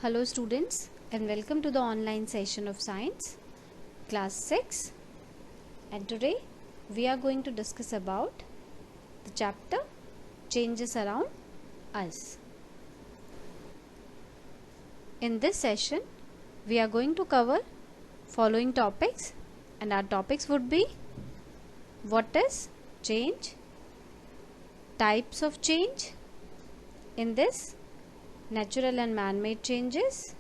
Hello students and welcome to the online session of science class 6, and today we are going to discuss about the chapter changes around us. In this session we are going to cover following topics, and our topics would be: what is change, types of change, in this natural and man-made changes,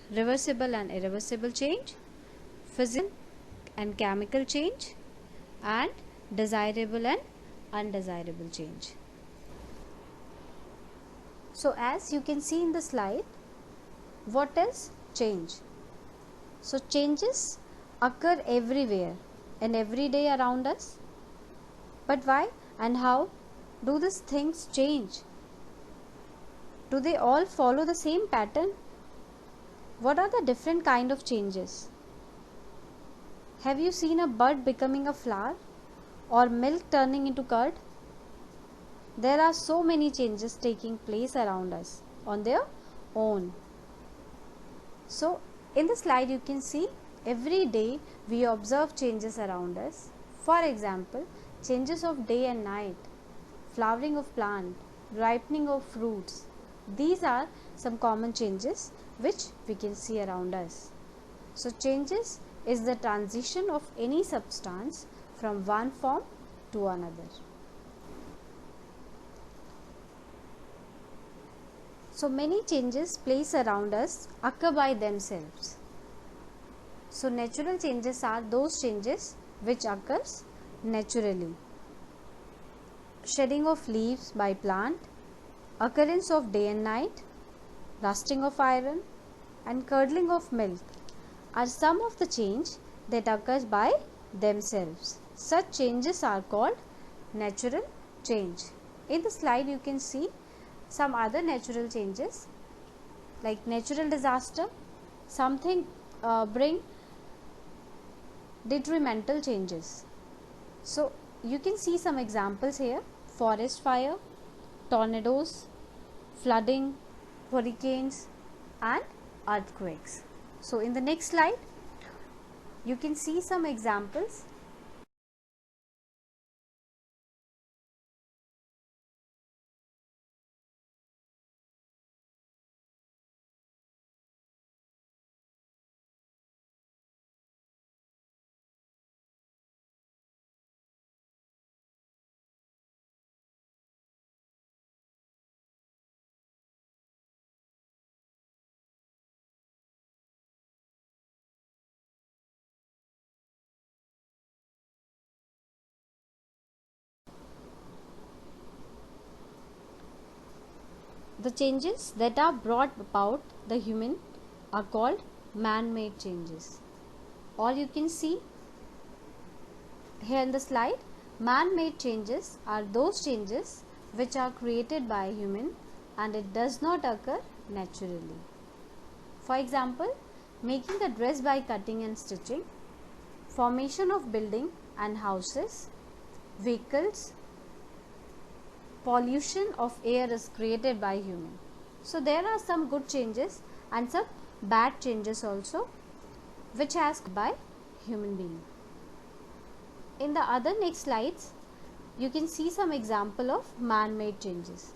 reversible and irreversible change, physical and chemical change, and desirable and undesirable change. So as you can see in the slide, what is change? So changes occur everywhere and every day around us. But why and how do these things change? Do they all follow the same pattern? What are the different kind of changes? Have you seen a bud becoming a flower or milk turning into curd? There are so many changes taking place around us on their own. So in the slide you can see every day we observe changes around us. For example, changes of day and night, flowering of plant, ripening of fruits. These are some common changes which we can see around us. So changes is the transition of any substance from one form to another. So many changes place around us occur by themselves. So natural changes are those changes which occurs naturally. Shedding of leaves by plant, occurrence of day and night, rusting of iron, and curdling of milk are some of the change that occurs by themselves. Such changes are called natural change. In the slide you can see some other natural changes like natural disaster. Something bring detrimental changes. So you can see some examples here: forest fire, tornadoes, flooding, hurricanes, and earthquakes. So in the next slide you can see some examples. The changes that are brought about the human are called man-made changes. Or you can see here in the slide, man-made changes are those changes which are created by human and it does not occur naturally. For example, making a dress by cutting and stitching, formation of building and houses, vehicles, pollution of air is created by human. So there are some good changes and some bad changes also which has by human being. In the other next slides you can see some example of man-made changes.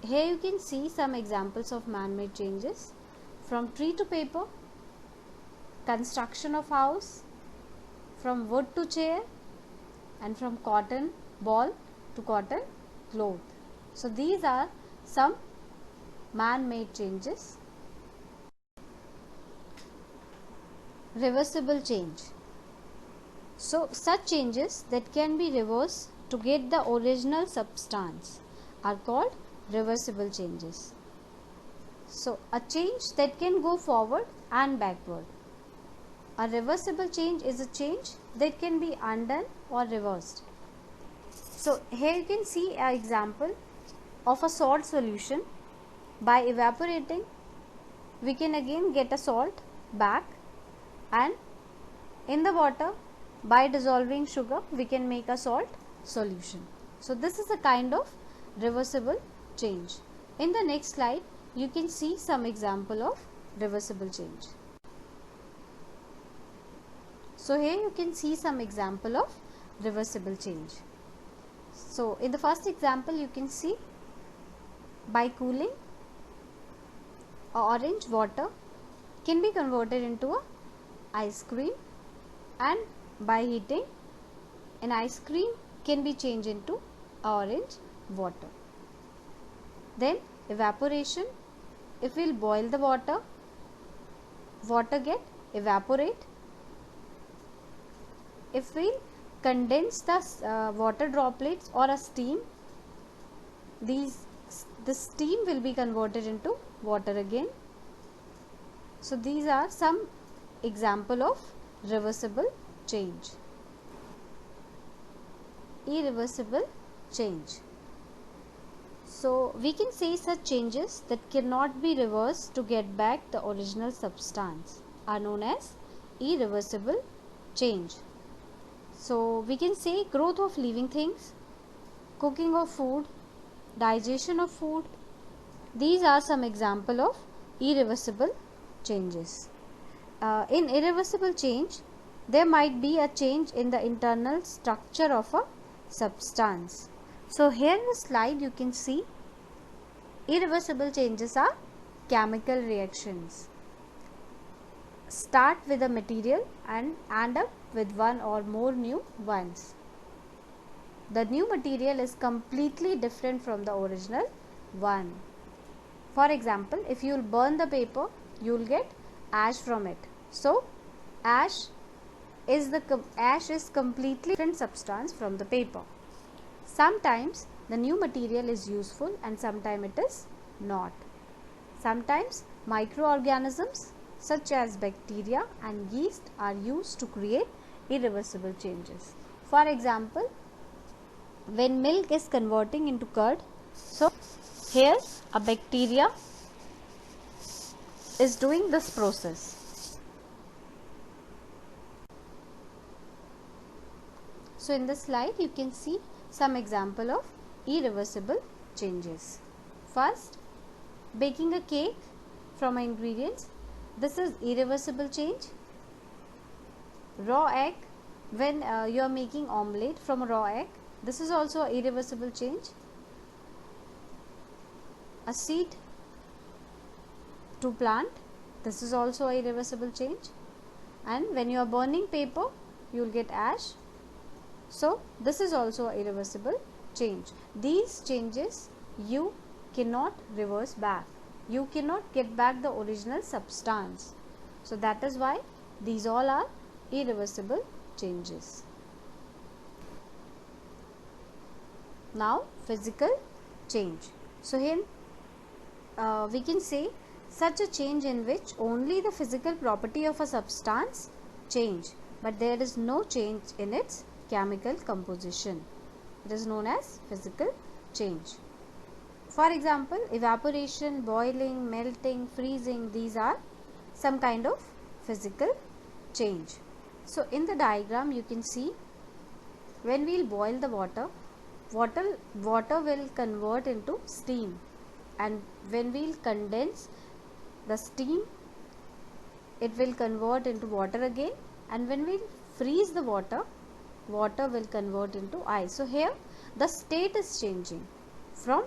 Here you can see some examples of man-made changes: from tree to paper, construction of house, from wood to chair, and from cotton ball to cotton cloth. So these are some man-made changes. Reversible change. So such changes that can be reversed to get the original substance are called reversible changes. So a change that can go forward and backward. A reversible change is a change that can be undone or reversed. So here you can see an example of a salt solution. By evaporating, we can again get a salt back, and in the water, by dissolving sugar, we can make a salt solution. So this is a kind of reversible change. In the next slide, you can see some example of reversible change. So here you can see some example of reversible change. So in the first example, you can see by cooling, orange water can be converted into a ice cream, and by heating, an ice cream can be changed into orange water. Then evaporation, if we will boil the water, water get evaporate. If we condense the water droplets or a steam, the steam will be converted into water again. So these are some example of reversible change. Irreversible change. So we can say such changes that cannot be reversed to get back the original substance are known as irreversible change. So we can say growth of living things, cooking of food, digestion of food. These are some example of irreversible changes. In irreversible change, there might be a change in the internal structure of a substance. So here in the slide you can see irreversible changes are chemical reactions. Start with a material and end up with one or more new ones. The new material is completely different from the original one. For example, if you will burn the paper, you will get ash from it. So ash is completely different substance from the paper. Sometimes the new material is useful and sometimes it is not. Sometimes microorganisms such as bacteria and yeast are used to create irreversible changes. For example, when milk is converting into curd, so here a bacteria is doing this process. So in this slide you can see some example of irreversible changes. First, baking a cake from ingredients. This is irreversible change. Raw egg, when you are making omelette from a raw egg, this is also an irreversible change. A seed to plant, this is also a irreversible change. And when you are burning paper, you will get ash. So this is also a irreversible change. These changes you cannot reverse back. You cannot get back the original substance. So that is why these all are irreversible changes. Now physical change. So here we can say such a change in which only the physical property of a substance change, but there is no change in its chemical composition. It is known as physical change. For example, evaporation, boiling, melting, freezing, these are some kind of physical change. So in the diagram you can see when we will boil the water, water will convert into steam, and when we will condense the steam, it will convert into water again, and when we freeze the water, water will convert into ice. So here the state is changing from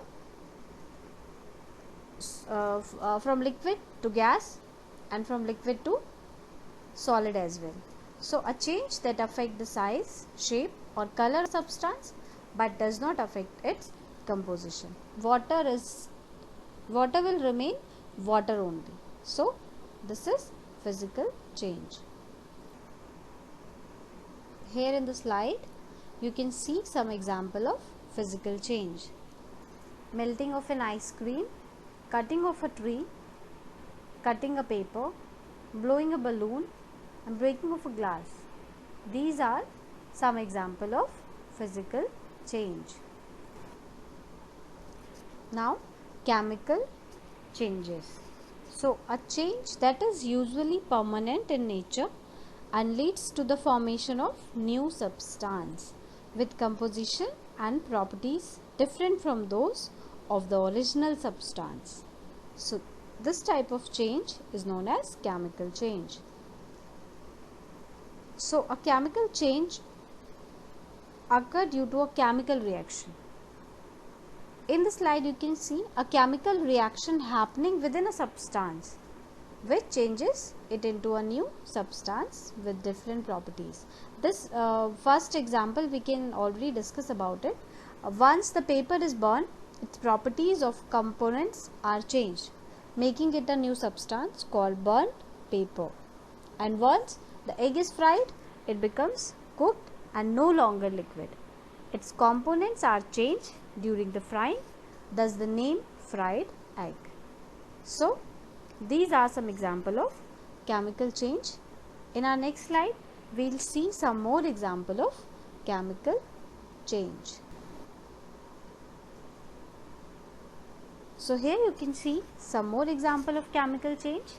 liquid to gas and from liquid to solid as well. So a change that affects the size, shape or color of substance but does not affect its composition. Water will remain water only. So this is physical change. Here in the slide you can see some example of physical change. Melting of an ice cream, cutting of a tree, cutting a paper, blowing a balloon and breaking of a glass. These are some example of physical change. Now chemical changes. So a change that is usually permanent in nature and leads to the formation of new substance with composition and properties different from those of the original substance. So this type of change is known as chemical change. So a chemical change occurs due to a chemical reaction. In the slide you can see a chemical reaction happening within a substance which changes it into a new substance with different properties. This first example we can already discuss about it. Once the paper is burned, its properties of components are changed, making it a new substance called burnt paper. And once the egg is fried, it becomes cooked and no longer liquid. Its components are changed during the frying, thus the name fried egg. So these are some examples of chemical change. In our next slide, we will see some more examples of chemical change. So here you can see some more example of chemical change.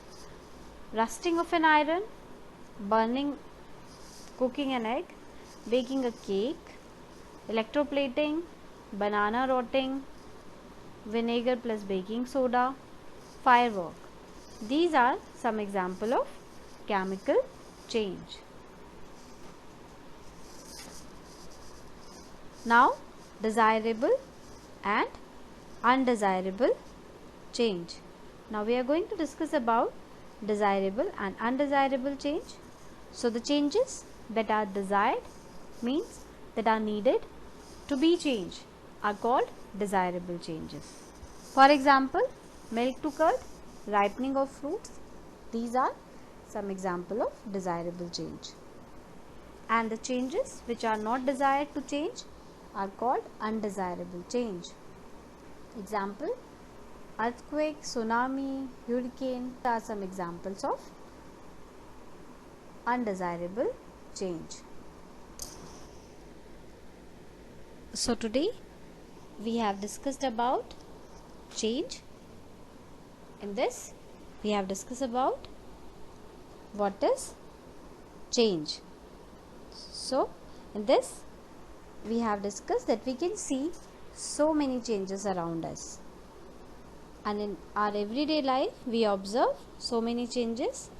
Rusting of an iron, burning, cooking an egg, baking a cake, electroplating, banana rotting, vinegar plus baking soda, firework. These are some examples of chemical change. Now, desirable and undesirable change. Now we are going to discuss about desirable and undesirable change. So the changes that are desired means that are needed to be changed are called desirable changes. For example, milk to curd, ripening of fruits, these are some example of desirable change. And the changes which are not desired to change are called undesirable change. Example, earthquake, tsunami, hurricane are some examples of undesirable change. So today we have discussed about change. In this we have discussed about what is change. So in this we have discussed that we can see so many changes around us, and in our everyday life we observe so many changes.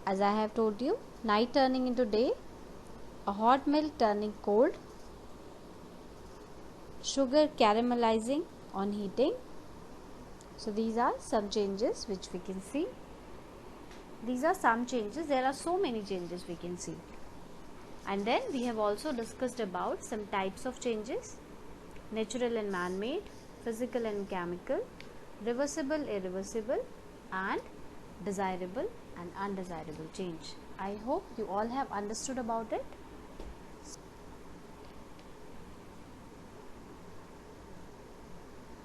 As I have told you, night turning into day, a hot milk turning cold, sugar caramelizing on heating. So these are some changes which we can see. These are some changes. There are so many changes we can see. And then we have also discussed about some types of changes: natural and man-made, physical and chemical, reversible, irreversible, and desirable and undesirable change. I hope you all have understood about it.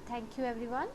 Thank you everyone.